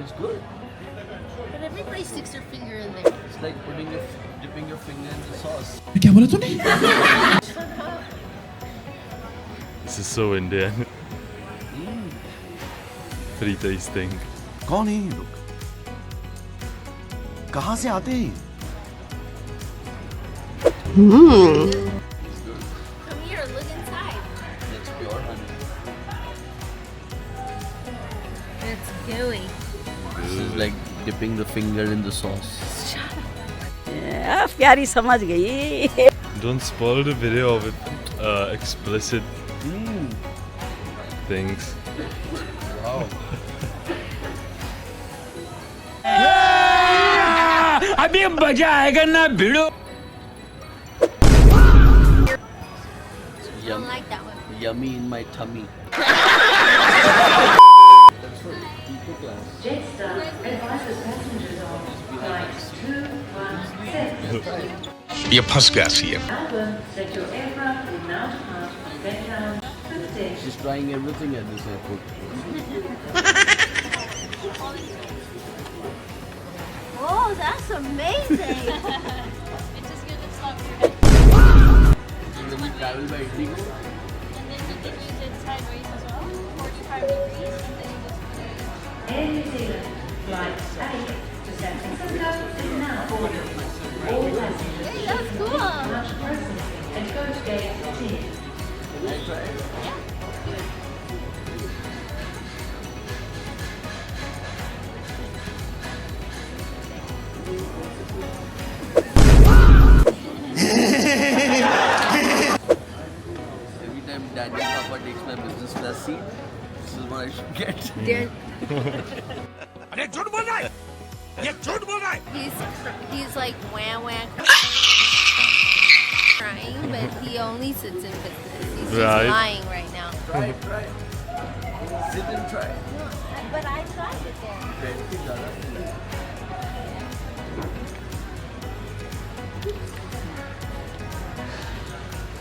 It's good. But everybody sticks their finger in there. It's like dipping your finger in the sauce. क्या बोला तूने? This is so Indian. Pretty tasting. कौन है ये लोग? कहाँ से आते हैं? Come here, look inside. That's pure honey. It's gooey. This is like dipping the finger in the sauce. प्यारी समझ गई. Don't spoil the video with explicit things. Wow. अभी मजा आएगा ना भिड़ो. I don't like that one. Yummy in my tummy. That's for eco class. Jetstar advises passengers on flight 217. ये फंस गया CM. Melbourne, that your aircraft will now depart Bentown to the station. She's trying everything at this airport. Oh, that's amazing. It just gives it stop your head. When we travel by Indigo, And then you can use it sideways as well. 45 degrees. And then you just put it. Air New Zealand flight 8 to San Francisco is now boarded. All passengers Hey, that's cool. much processing and go to gate 10. I tried. Every time Daddy Papa takes my business class seat, this is what I should get. अरे झूठ बोल रहा है. ये झूठ बोल रहा है. He's like wah wah crying, but he only sits in business. He's just Right. lying right now. Try it, try it. Sit and try. But I tried it there. Daddy Dada.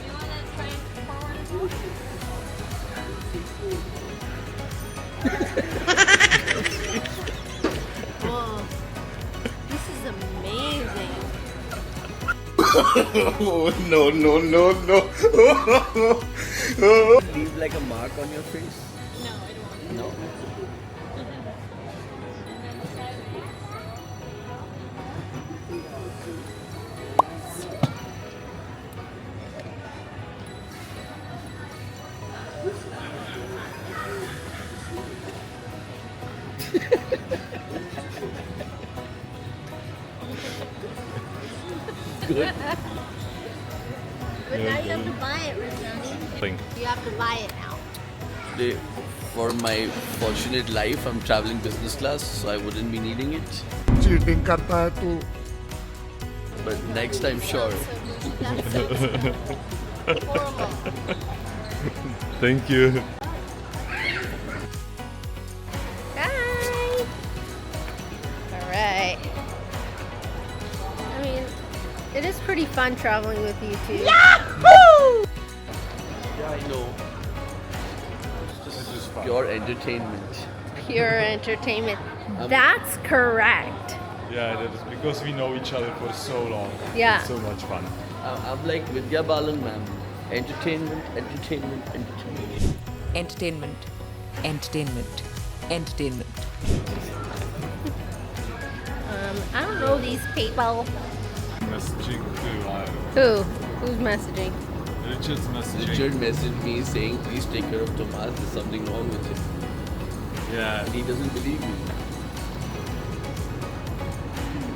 You want to try it forward as well? Whoa. This is amazing. Leave like a mark on your face? No, it won't. No. Good. But now you have to buy it, Rajani. Thing. You have to buy it now. Today, for my fortunate life, I'm traveling business class, so I wouldn't be needing it. Cheating करता है तू. But next time, sure. That's so horrible. Thank you. Hi. All right. I mean, it is pretty fun traveling with you two. Yeah, I know. This is pure entertainment. Pure entertainment. That's correct. Yeah, that is because we know each other for so long. Yeah. It's so much fun. I'm like Vidya Balan, ma'am. Entertainment, entertainment, entertainment. Entertainment, entertainment, entertainment. I don't know these people. Messaging too. Who? Who's messaging? Richard's messaging. Richard messaged me saying, please take care of Tomas. There's something wrong with him. Yeah. And he doesn't believe me.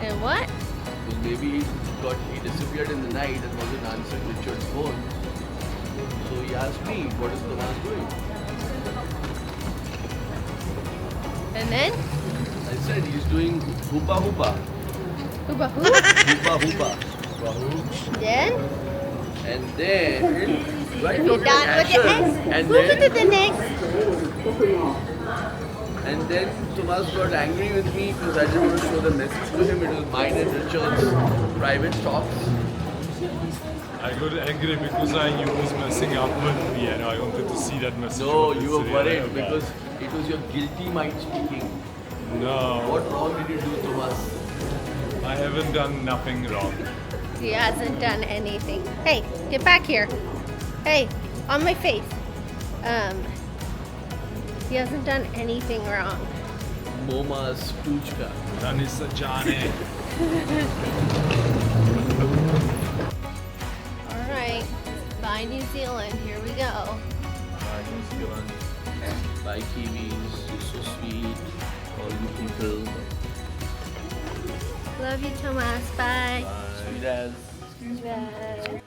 And what? Well, maybe he disappeared in the night and wasn't answering Richard's phone. So he asked me, what is Tomas doing? And then? I said, he's doing hoopa hoopa. Hooba who? Hoopa hoopa. Then? And then... Right, You're done with it next? And Move it to then, the next. and then Tomas got angry with me because I didn't want to show the message to him. It was mine and Richard's private talks. I got angry because I knew he was messing up with me and I wanted to see that message. No, you were worried because it was your guilty mind speaking. No, What wrong did you do, Tomas? I haven't done nothing wrong. He hasn't done anything. Hey, get back here. Hey, on my face. He hasn't done anything wrong. Moma's Puchka. Sunny Rajani. All right. Bye, New Zealand. Here we go. Bye, New Zealand. Bye, Kiwis. You're so sweet. All you people. Love you, Tomas. Bye. Sweet as. Bye.